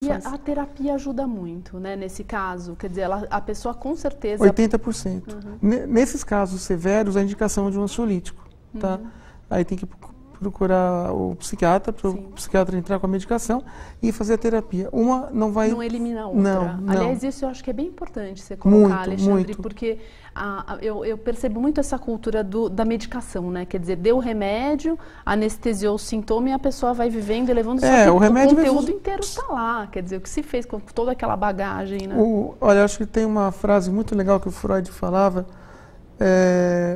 E a terapia ajuda muito, né, nesse caso? Quer dizer, a pessoa com certeza... 80%. Nesses casos severos, a indicação é de um ansiolítico, tá? Aí tem que procurar o psiquiatra, para o psiquiatra entrar com a medicação e fazer a terapia. Uma não vai... Não elimina a outra. Não. Aliás, isso eu acho que é bem importante você colocar, muito, Alexandre, muito. Porque eu percebo muito essa cultura da medicação, né? Quer dizer, deu o remédio, anestesiou o sintoma e a pessoa vai vivendo e levando o remédio o conteúdo inteiro está lá. Quer dizer, o que se fez com toda aquela bagagem, né? Olha, acho que tem uma frase muito legal que o Freud falava,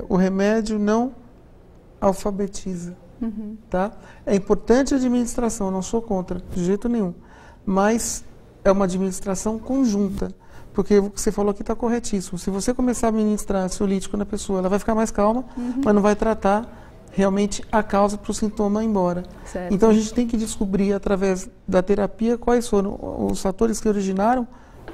o remédio não alfabetiza. Tá? É importante a administração, eu não sou contra, de jeito nenhum. Mas é uma administração conjunta. Porque o que você falou aqui está corretíssimo. Se você começar a administrar ansiolítico na pessoa, ela vai ficar mais calma, mas não vai tratar realmente a causa para o sintoma ir embora. Certo. Então a gente tem que descobrir, através da terapia, quais foram os fatores que originaram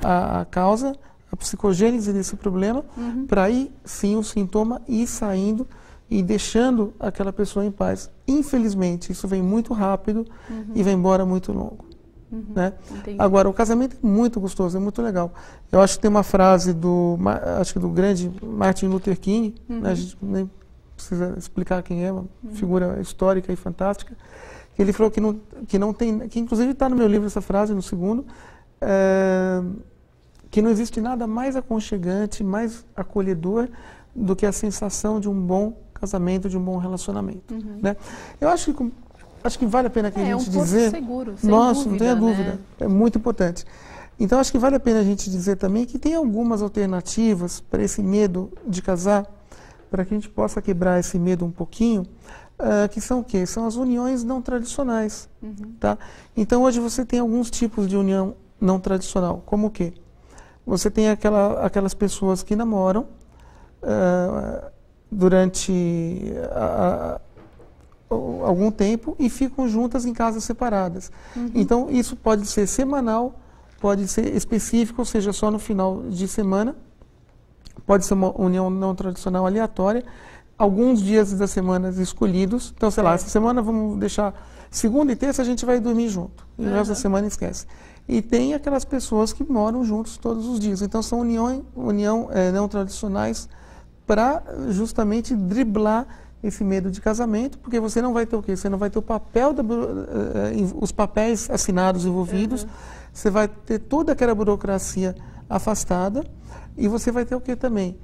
a causa, a psicogênese desse problema, para aí sim o sintoma ir saindo e deixando aquela pessoa em paz. Infelizmente, isso vem muito rápido e vai embora muito longo. Né? Agora, o casamento é muito gostoso, é muito legal. Eu acho que tem uma frase do grande Martin Luther King, né? A gente nem precisa explicar quem é, uma figura histórica e fantástica, que ele falou que não tem, que inclusive está no meu livro essa frase, no segundo, que não existe nada mais aconchegante, mais acolhedor do que a sensação de um bom casamento, de um bom relacionamento. Né? Eu acho que vale a pena que a gente dizer... seguro, sem nossa, dúvida, não tenha dúvida. Né? É muito importante. Então, acho que vale a pena a gente dizer também que tem algumas alternativas para esse medo de casar, para que a gente possa quebrar esse medo um pouquinho, que são o quê? São as uniões não tradicionais. Tá? Então, hoje você tem alguns tipos de união não tradicional. Como o quê? Você tem aquelas pessoas que namoram durante algum tempo e ficam juntas em casas separadas. Então, isso pode ser semanal, pode ser específico, ou seja, só no final de semana. Pode ser uma união não tradicional aleatória. Alguns dias da semana escolhidos. Então, sei lá, essa semana vamos deixar... Segunda e terça a gente vai dormir junto. E o resto da semana esquece. E tem aquelas pessoas que moram juntos todos os dias. Então, são união não tradicionais para justamente driblar esse medo de casamento, porque você não vai ter o quê? Você não vai ter o papel, os papéis assinados envolvidos, você vai ter toda aquela burocracia afastada e você vai ter o quê também?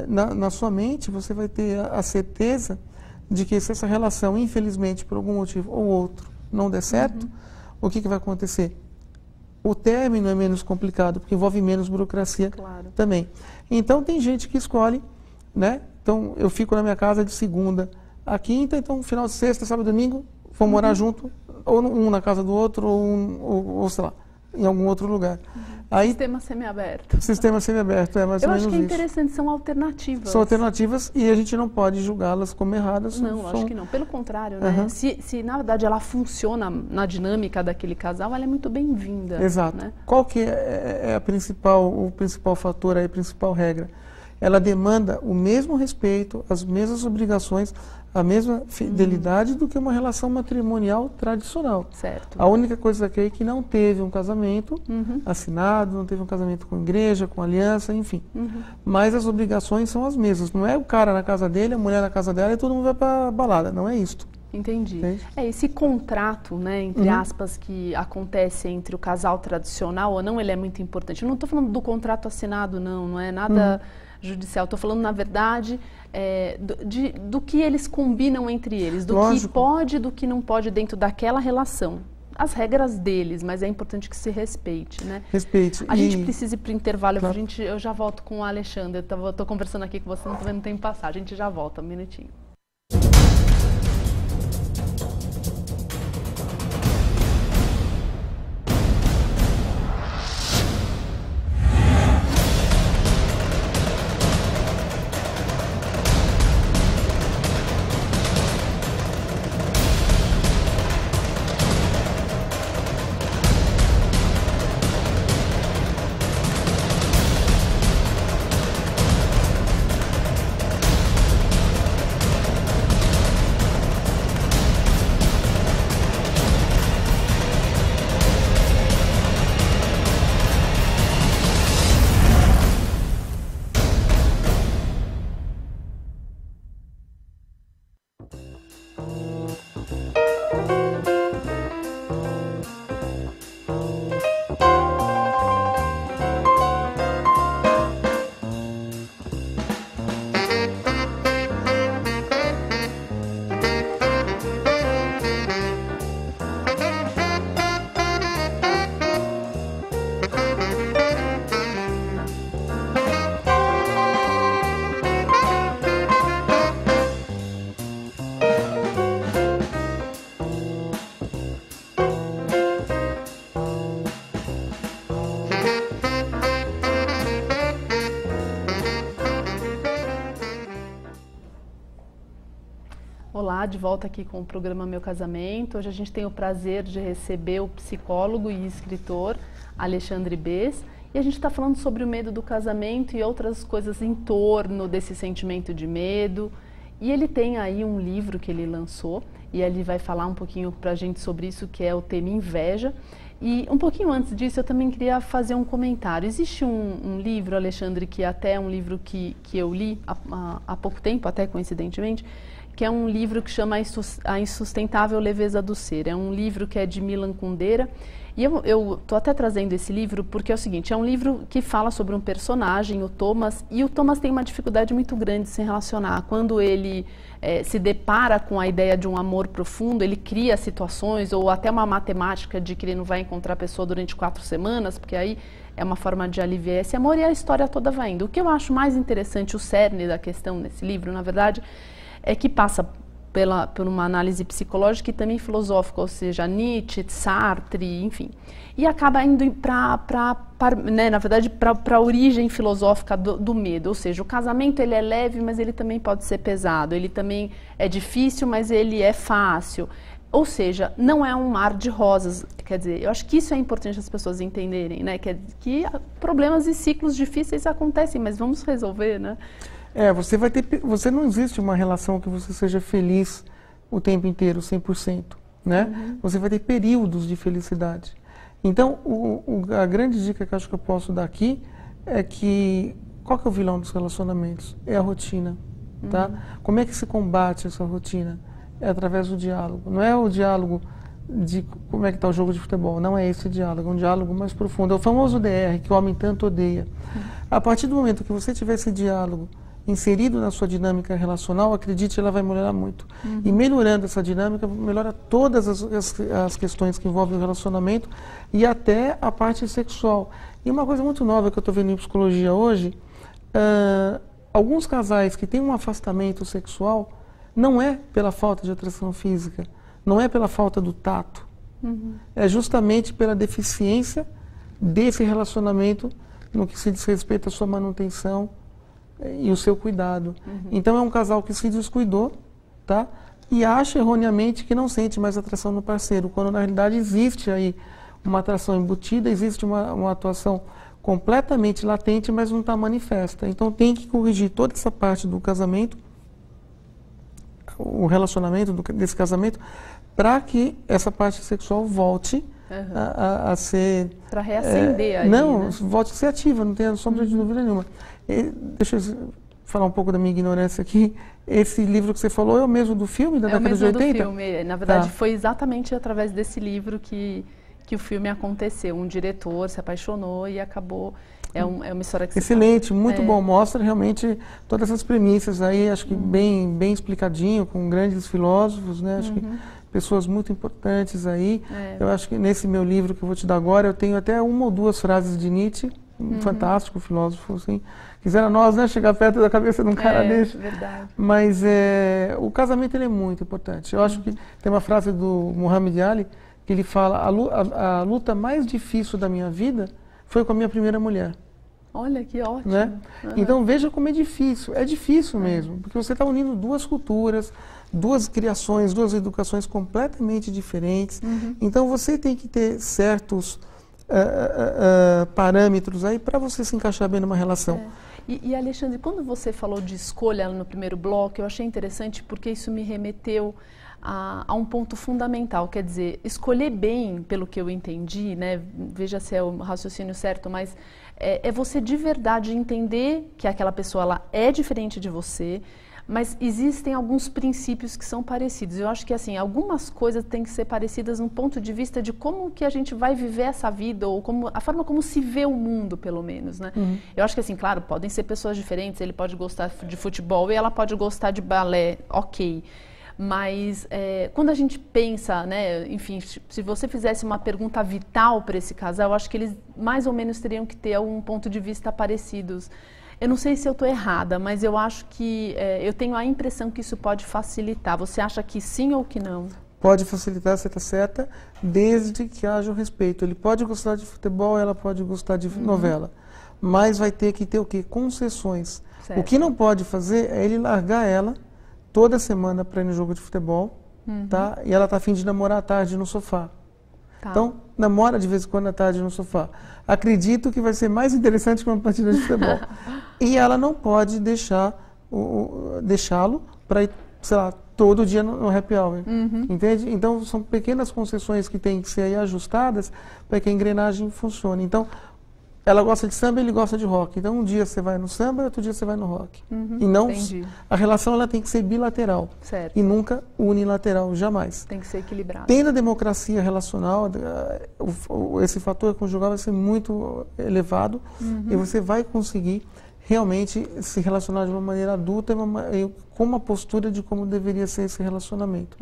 Na sua mente, você vai ter a certeza de que se essa relação, infelizmente, por algum motivo ou outro, não der certo, o que vai acontecer? O término é menos complicado, porque envolve menos burocracia também. Então, tem gente que escolhe, né? Então, eu fico na minha casa de segunda a quinta, então, final de sexta, sábado e domingo, vamos morar junto, ou um na casa do outro, ou sei lá, em algum outro lugar. Aí, sistema semiaberto. Sistema semiaberto, é mais ou menos isso. Eu acho que é interessante, são alternativas. São alternativas e a gente não pode julgá-las como erradas. Não, acho que não. Pelo contrário, né? Se na verdade ela funciona na dinâmica daquele casal, ela é muito bem-vinda. Exato. Né? Qual que é o principal fator, a principal regra? Ela demanda o mesmo respeito, as mesmas obrigações, a mesma fidelidade do que uma relação matrimonial tradicional. Certo. A única coisa que é que não teve um casamento assinado, não teve um casamento com igreja, com aliança, enfim. Mas as obrigações são as mesmas. Não é o cara na casa dele, a mulher na casa dela e todo mundo vai para a balada. Não é isto. Entendi. Esse contrato, né, entre aspas, que acontece entre o casal tradicional ou não, ele é muito importante. Eu não estou falando do contrato assinado, não é nada judicial. Estou falando, na verdade, do que eles combinam entre eles, do que pode e do que não pode dentro daquela relação. As regras deles, mas é importante que se respeite, né? Respeite. A gente precisa ir para o intervalo, eu já volto com o Alexandre. Eu estou conversando aqui com você, não estou vendo o tempo passar. A gente já volta, um minutinho. Olá, de volta aqui com o programa Meu Casamento. Hoje a gente tem o prazer de receber o psicólogo e escritor Alexandre Bes. E a gente está falando sobre o medo do casamento e outras coisas em torno desse sentimento de medo. E ele tem aí um livro que ele lançou e ele vai falar um pouquinho para a gente sobre isso, que é o tema Inveja. E um pouquinho antes disso, eu também queria fazer um comentário. Existe um livro, Alexandre, que até é um livro que eu li há pouco tempo, até coincidentemente, que é um livro que chama A Insustentável Leveza do Ser. É um livro que é de Milan Kundera. E eu estou até trazendo esse livro porque é o seguinte, é um livro que fala sobre um personagem, o Thomas, e o Thomas tem uma dificuldade muito grande de se relacionar. Quando ele se depara com a ideia de um amor profundo, ele cria situações, ou até uma matemática de que ele não vai encontrar a pessoa durante 4 semanas, porque aí é uma forma de aliviar esse amor, e a história toda vai indo. O que eu acho mais interessante, o cerne da questão nesse livro, na verdade, é que passa por uma análise psicológica e também filosófica, ou seja, Nietzsche, Sartre, enfim. E acaba indo na verdade, para a origem filosófica do medo, ou seja, o casamento ele é leve, mas ele também pode ser pesado, ele também é difícil, mas ele é fácil. Ou seja, não é um mar de rosas, quer dizer, eu acho que isso é importante as pessoas entenderem, né, que problemas e ciclos difíceis acontecem, mas vamos resolver, né? Você não existe uma relação que você seja feliz o tempo inteiro, 100%, né? Uhum. Você vai ter períodos de felicidade. Então, a grande dica que eu acho que eu posso dar aqui é que, qual que é o vilão dos relacionamentos? É a rotina, tá? Uhum. Como é que se combate essa rotina? É através do diálogo. Não é o diálogo de como é que está o jogo de futebol, não é esse diálogo, é um diálogo mais profundo. É o famoso DR, que o homem tanto odeia. Uhum. A partir do momento que você tiver esse diálogo inserido na sua dinâmica relacional, acredite, ela vai melhorar muito. Uhum. E melhorando essa dinâmica, melhora todas as questões que envolvem o relacionamento e até a parte sexual. E uma coisa muito nova que eu estou vendo em psicologia hoje, alguns casais que têm um afastamento sexual, não é pela falta de atração física, não é pela falta do tato, é justamente pela deficiência desse relacionamento no que se diz respeito à sua manutenção e o seu cuidado. Então é um casal que se descuidou, tá? E acha erroneamente que não sente mais atração no parceiro, quando na realidade existe aí uma atração embutida, existe uma atuação completamente latente, mas não está manifesta. Então tem que corrigir toda essa parte do casamento, o relacionamento desse casamento, para que essa parte sexual volte a ser... Para reacender ali, não, né? Volte a ser ativa, não tenha sombra de dúvida nenhuma. Deixa eu falar um pouco da minha ignorância aqui. Esse livro que você falou é o mesmo do filme, da década de 80? É o mesmo do filme. Na verdade, foi exatamente através desse livro que o filme aconteceu. Um diretor se apaixonou e acabou... É uma história que excelente, muito bom. Mostra realmente todas essas premissas aí, acho que bem explicadinho, com grandes filósofos, né? Acho que pessoas muito importantes aí. Eu acho que nesse meu livro que eu vou te dar agora, eu tenho até 1 ou 2 frases de Nietzsche, um fantástico filósofo, assim. Quisera nós, né, chegar perto da cabeça de um cara desse. Verdade. Mas o casamento ele é muito importante. Eu acho que tem uma frase do Muhammad Ali, que ele fala, a luta mais difícil da minha vida foi com a minha primeira mulher. Olha, que ótimo. Né? Então veja como é difícil mesmo, porque você está unindo 2 culturas, 2 criações, 2 educações completamente diferentes. Então você tem que ter certos parâmetros aí para você se encaixar bem numa relação. E Alexandre, quando você falou de escolha no primeiro bloco, eu achei interessante porque isso me remeteu a um ponto fundamental, quer dizer, escolher bem, pelo que eu entendi, né, veja se é o raciocínio certo, mas é você de verdade entender que aquela pessoa ela é diferente de você, mas existem alguns princípios que são parecidos. Eu acho que assim, algumas coisas têm que ser parecidas no ponto de vista de como que a gente vai viver essa vida, ou a forma como se vê o mundo, pelo menos, né? Eu acho que assim, claro, podem ser pessoas diferentes, ele pode gostar de futebol e ela pode gostar de balé, ok. Mas quando a gente pensa, né, enfim, se você fizesse uma pergunta vital para esse casal, eu acho que eles mais ou menos teriam que ter um ponto de vista parecidos. Eu não sei se eu estou errada, mas eu acho que eu tenho a impressão que isso pode facilitar. Você acha que sim ou que não? Pode facilitar, você está certa, desde que haja o respeito. Ele pode gostar de futebol, ela pode gostar de novela, mas vai ter que ter o quê? Concessões. Certo. O que não pode fazer é ele largar ela toda semana para ir no jogo de futebol, tá? E ela está a fim de namorar à tarde no sofá. Tá. Então, namora de vez em quando à tarde no sofá. Acredito que vai ser mais interessante que uma partida de futebol. E ela não pode deixá-lo para ir, sei lá, todo dia no happy hour. Entende? Então, são pequenas concessões que têm que ser aí ajustadas para que a engrenagem funcione. Então, ela gosta de samba e ele gosta de rock. Então, um dia você vai no samba e outro dia você vai no rock. E não, a relação ela tem que ser bilateral. Certo. E nunca unilateral, jamais. Tem que ser equilibrado. Tendo a democracia relacional, esse fator conjugal vai ser muito elevado e você vai conseguir realmente se relacionar de uma maneira adulta e com uma postura de como deveria ser esse relacionamento.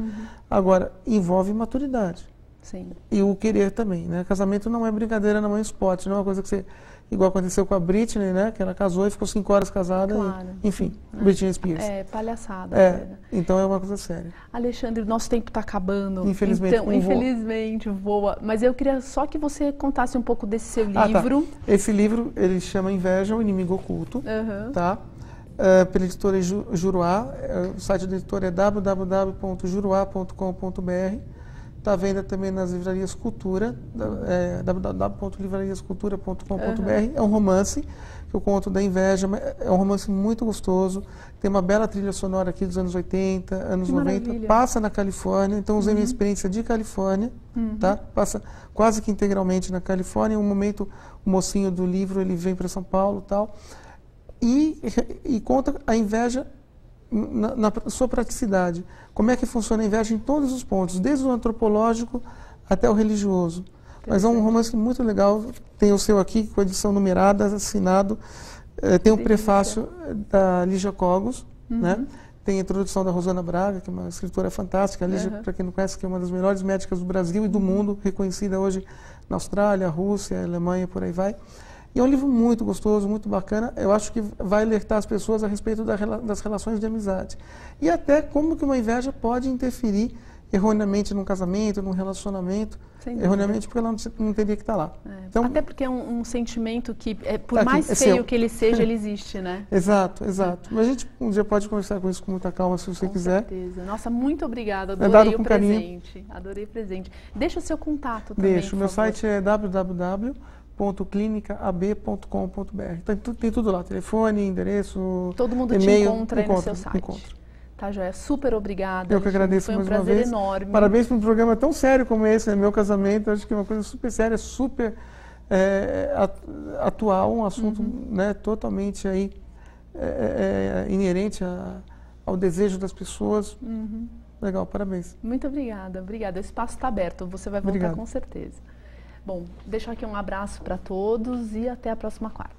Agora, envolve maturidade. Sim. E o querer também, né? Casamento não é brincadeira, não é um esporte, não é uma coisa que você... Igual aconteceu com a Britney, né? Que ela casou e ficou 5 horas casada. Claro. Enfim, Britney Spears. É, palhaçada. Então é uma coisa séria. Alexandre, nosso tempo está acabando. Infelizmente. Então, infelizmente, voa. Mas eu queria só que você contasse um pouco desse seu livro. Tá. Esse livro, ele chama Inveja, o Inimigo Oculto. Tá? Pela editora Juruá. O site da editora é www.juruá.com.br. Está à venda também nas livrarias Cultura, www.livrariascultura.com.br. É um romance que eu conto da inveja, é um romance muito gostoso, tem uma bela trilha sonora aqui dos anos 80, anos 90, maravilha. Passa na Califórnia, então usei minha experiência de Califórnia, tá? Passa quase que integralmente na Califórnia, em um momento o mocinho do livro ele vem para São Paulo tal, e conta a inveja na sua praticidade. Como é que funciona a inveja em todos os pontos, desde o antropológico até o religioso. Mas é um romance muito legal, tem o seu aqui com a edição numerada, assinado, tem um prefácio da Lígia Cogos, né? Tem a introdução da Rosana Braga, que é uma escritora fantástica. A Lígia, para quem não conhece, que é uma das melhores médicas do Brasil e do mundo, reconhecida hoje na Austrália, Rússia, Alemanha, por aí vai. E é um livro muito gostoso, muito bacana. Eu acho que vai alertar as pessoas a respeito das relações de amizade. E até como que uma inveja pode interferir erroneamente num casamento, num relacionamento. Erroneamente porque ela não teria que estar lá. Então, até porque é um sentimento que, por mais feio que ele seja, ele existe, né? Exato. Mas a gente um dia pode conversar com isso com muita calma, se você quiser. Com certeza. Nossa, muito obrigada. Adorei o presente. Adorei o presente. Deixa o seu contato também, Deixa. O meu site é www.clinicaab.com.br. Tem tudo lá, telefone, endereço, todo mundo e-mail, te encontra aí no seu site. Tá, Joia? Super obrigada. Eu que agradeço mais uma vez. Foi um prazer enorme. Parabéns por um programa tão sério como esse, meu casamento. Acho que é uma coisa super séria, super atual, um assunto né, totalmente aí, inerente ao desejo das pessoas. Legal, parabéns. Muito obrigada. O espaço está aberto, você vai voltar com certeza. Bom, deixo aqui um abraço para todos e até a próxima quarta.